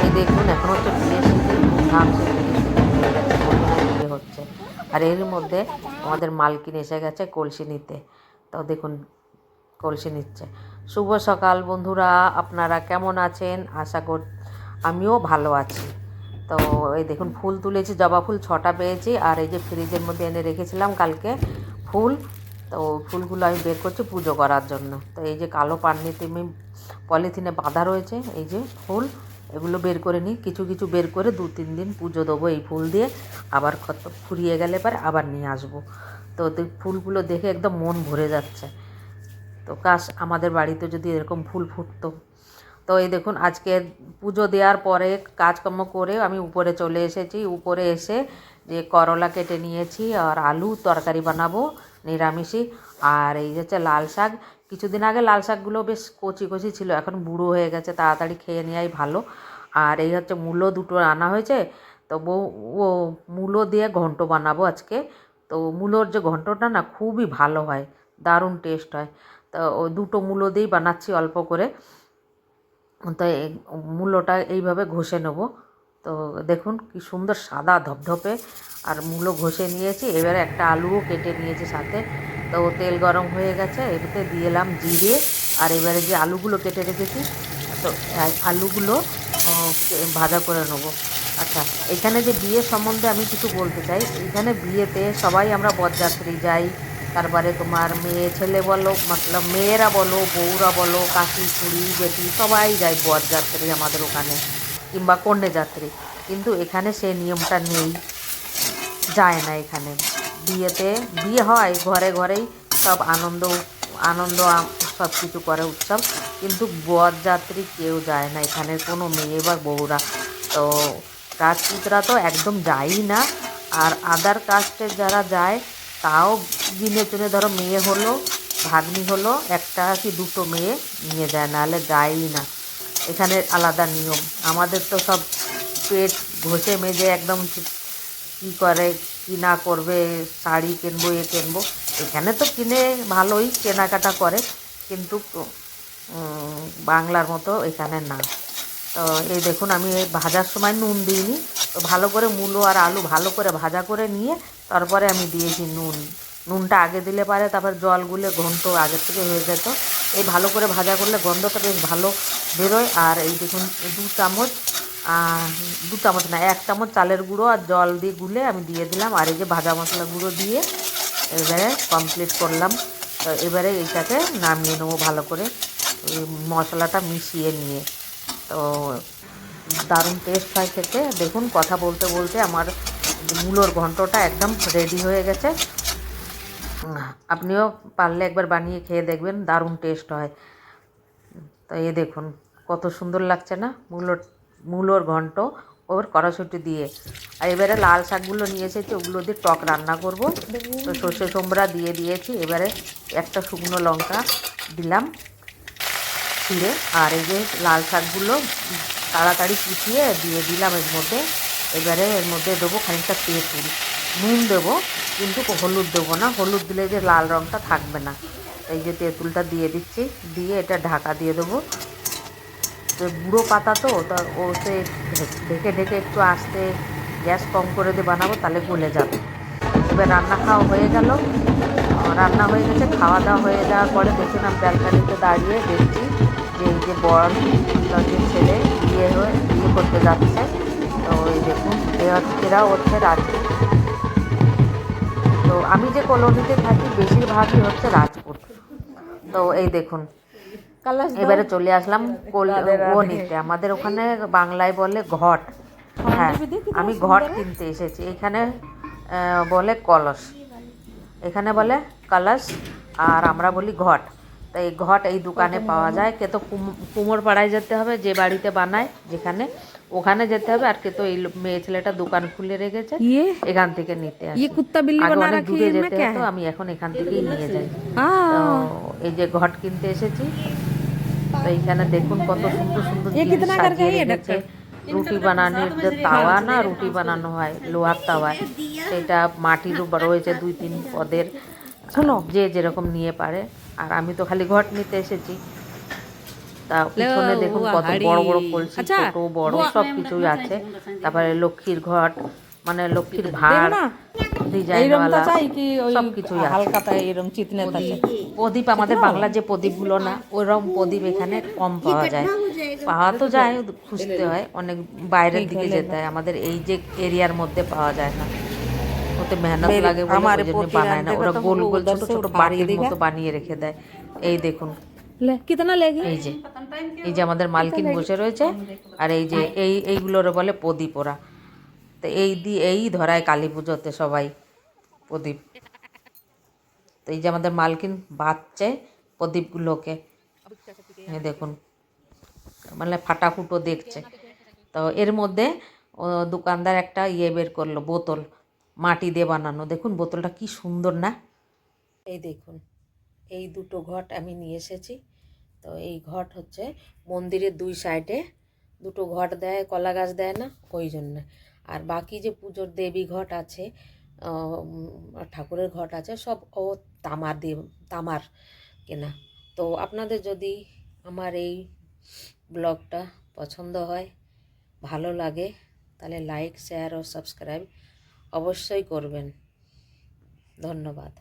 এই দেখুন এখন হচ্ছে বিয়ে সেজে ধুমধাম সে বিয়ে হচ্ছে। আর এর মধ্যে আমাদের মালকিন এসে গেছে কলসি নিতে। তো দেখুন কলসি নিচ্ছে। শুভ সকাল বন্ধুরা, আপনারা কেমন আছেন? আশা কর আমিও ভালো আছি। তো এই দেখুন ফুল তুলেছি, জবা ফুল 6টা পেয়েছি। আর এই যে ফ্রিজের মধ্যে এনে রেখেছিলাম কালকে ফুল, তো ফুলগুলো আমি বের করছি পুজো করার জন্য। তো এই যে কালো পান্নিতে আমি পলিথিনে বাঁধা রয়েছে এই যে ফুল, এগুলো বের করে নিই। কিছু কিছু বের করে 2-3 দিন পুজো দেবো এই ফুল দিয়ে। আবার কত ফুরিয়ে গেলে পরে আবার নিয়ে আসবো। তো ফুলগুলো দেখে একদম মন ভরে যাচ্ছে। তো কাশ আমাদের বাড়িতে যদি এরকম ফুল ফুটতো। তো এই দেখুন আজকে পুজো দেওয়ার পরে কাজকর্ম করে আমি উপরে চলে এসেছি। উপরে এসে যে করলা কেটে নিয়েছি আর আলু তরকারি বানাবো নিরামিষই। আর এই হচ্ছে লাল শাক। কিছুদিন আগে লাল শাকগুলো বেশ কচি কচি ছিল, এখন বুড়ো হয়ে গেছে, তাড়াতাড়ি খেয়ে নেওয়াই ভালো। আর এই হচ্ছে মূলো 2টো আনা হয়েছে। তো ও মূলো দিয়ে ঘন্ট বানাবো আজকে। তো মূলোর যে ঘন্টটা না খুবই ভালো হয়, দারুণ টেস্ট হয়। তো ও 2টো মূলো দিয়েই বানাচ্ছি অল্প করে। তো মূলোটা এইভাবে ঘষে নেব। তো দেখুন কি সুন্দর সাদা ধপধপে। আর মূলো ঘষে নিয়েছি, এবারে একটা আলুও কেটে নিয়েছি সাথে। তো তেল গরম হয়ে গেছে, এটাতে দিয়ে এলাম জিরে। আর এবারে যে আলুগুলো কেটে রেখেছি, তো আলুগুলো ভাজা করে নেব। আচ্ছা, এখানে যে বিয়ে সম্বন্ধে আমি কিছু বলতে চাই। এখানে বিয়েতে সবাই আমরা বরযাত্রী যাই। তারপরে তোমার মেয়ে ছেলে বলো, মতলব মেয়েরা বলো, বউরা বলো, কাকি খুড়ি জেঠি সবাই যায় বরযাত্রী আমাদের ওখানে, কিংবা কন্যাযাত্রী। কিন্তু এখানে সেই নিয়মটা নেই, যায় না এখানে। বিয়েতে বিয়ে হয় ঘরে ঘরেই, সব আনন্দ আনন্দ সব কিছু করে উৎসব, কিন্তু বরযাত্রী কেউ যায় না এখানের কোনো মেয়ে বা বউরা। তো রাজপুতরা তো একদম যায়ই না। আর আদার কাস্টের যারা যায় তাও গিনে চুনে ধরো মেয়ে হলো, ভাগ্নি হলো, একটা কি 2টো মেয়ে নিয়ে যায়, নাহলে যায়ই না। এখানে আলাদা নিয়ম। আমাদের তো সব পেট ঘষে মেজে একদম কী করে কী না করবে, শাড়ি কিনবো এ কিনবো। এখানে তো কিনে ভালোই কেনাকাটা করে, কিন্তু বাংলার মতো এখানে না। তো এই দেখুন আমি এই ভাজার সময় নুন দিইনি। তো ভালো করে মূলো আর আলু ভালো করে ভাজা করে নিয়ে তারপরে আমি দিয়েছি নুন। নুনটা আগে দিলে পারে তারপর জল গুলে ঘন্ট আগের থেকে হয়ে যেত। এই ভালো করে ভাজা করলে গন্ধটা বেশ ভালো বেরোয়। আর এই দেখুন 2 চামচ, 2 চামচ না 1 চামচ চালের গুঁড়ো আর জল দিয়ে গুলে আমি দিয়ে দিলাম। আর এই যে ভাজা মশলা গুঁড়ো দিয়ে এবারে কমপ্লিট করলাম। তো এবারে এইটাকে নামিয়ে নেবো ভালো করে মশলাটা মিশিয়ে নিয়ে। তো দারুণ টেস্ট হয় খেতে। দেখুন কথা বলতে বলতে আমার মূলোর ঘন্টটা একদম রেডি হয়ে গেছে। আপনিও পারলে একবার বানিয়ে খেয়ে দেখবেন, দারুণ টেস্ট হয়। তো এই দেখুন কত সুন্দর লাগছে না মূলোর ঘন্ট ওর কড়াশুঁটি দিয়ে। আর এবারে লাল শাকগুলো নিয়ে এসেছি, ওগুলো দিয়ে টক রান্না করব। তো সর্ষে সোমরা দিয়ে দিয়েছি। এবারে একটা শুকনো লঙ্কা দিলাম ছিঁড়ে। আর এই যে লাল শাকগুলো তাড়াতাড়ি কুচিয়ে দিয়ে দিলাম এর মধ্যে। এবারে এর মধ্যে দেবো খানিকটা তেঁতুল, নুন দেবো কিন্তু হলুদ দেবো না, হলুদ দিলে যে লাল রঙটা থাকবে না। এই যে তেঁতুলটা দিয়ে দিচ্ছি, দিয়ে এটা ঢাকা দিয়ে দেবো। তো বুড়ো পাতা তো ও সে ঢেকে ঢেকে একটু আস্তে গ্যাস কম করে দিয়ে বানাবো, তাহলে গলে যাবে। এবার রান্না খাওয়া হয়ে গেল, রান্না হয়ে গেছে। খাওয়া দাওয়া হয়ে যাওয়ার পরে দেখলাম ব্যালকানিতে দাঁড়িয়ে দেখছি যে এই যে বর যে ছেলে বিয়ে করতে যাচ্ছে। তো এই দেখুন এরা হচ্ছে রাজপুত। তো আমি যে কলোনিতে থাকি বেশিরভাগই হচ্ছে রাজপুত। তো এই দেখুন এবারে চলে আসলাম ও নিতে। আমাদের ওখানে বাংলায় বলে ঘট। হ্যাঁ, আমি ঘট কিনতে এসেছি। এখানে বলে কলস, এখানে বলে কলস, আর আমরা বলি ঘট। তো এই ঘট এই দোকানে পাওয়া যায়। কে তো কুমোর পাড়ায় যেতে হবে, যে বাড়িতে বানায় যেখানে, ওখানে যেতে হবে। আর কে তো এই মেয়ে ছেলেটা দোকান খুলে রেখেছে, এখান থেকে নিতে আসে। আগে অনেক দূরে যেতে হতো, আমি এখন এখান থেকেই নিয়ে যাই। তো এই যে ঘট কিনতে এসেছি। তো এইখানে দেখুন কত সুন্দর সুন্দর জিনিস সাজিয়ে রেখেছে। রুটি বানানোর যে তাওয়া না, রুটি বানানো হয় লোহার তাওয়ায়, সেটা মাটির রয়েছে 2-3 পদের, যে যেরকম নিয়ে পারে। আর আমি তো খালি ঘট নিতে এসেছি। তো তা পিছনে দেখুন কত বড় বড় কলসি, ছোট বড় সব কিছুই আছে। তারপরে লক্ষ্মীর ঘট, মানে লক্ষ্মীর ভাঁড়, ডিজাইনওয়ালা সব কিছুই আছে। প্রদীপ আমাদের বাংলা যে প্রদীপগুলো না, ওইরকম প্রদীপ এখানে কম পাওয়া যায়। পাওয়া তো যায়, খুঁজতে হয়, অনেক বাইরের দিকে যেতে হয়, আমাদের এই যে এরিয়ার মধ্যে পাওয়া যায় না। ওতে মেহনত লাগে বলে ওই জন্য বানায় না। ওরা গোল গোল ছোট ছোট বাটির মতো বানিয়ে রেখে দেয়। এই দেখুন, এই যে আমাদের মালকিন বসে রয়েছে, আর এই যে এইগুলোর বলে প্রদীপ ওরা। তো এই ধরায় কালী পুজোতে সবাই প্রদীপ। তো এই যে আমাদের মালকিন বাঁচছে প্রদীপগুলোকে, এই দেখুন, মানে ফাটাফুটো দেখছে। তো এর মধ্যে দোকানদার একটা বের করলো, বোতল মাটি দিয়ে বানানো। দেখুন বোতলটা কি সুন্দর না। এই দেখুন, এই দুটো ঘট আমি নিয়ে এসেছি। তো এই ঘট হচ্ছে মন্দিরের দুই সাইডে দুটো ঘট দেয়, কলা গাছ দেয় না, ওই জন্য। আর বাকি যে পুজোর দেবী ঘট আছে, ঠাকুরের ঘট আছে, সব ও তামার কেনা। তো আপনাদের যদি আমার এই ব্লগটা পছন্দ হয়, ভালো লাগে, তাহলে লাইক, শেয়ার ও সাবস্ক্রাইব অবশ্যই করবেন। ধন্যবাদ।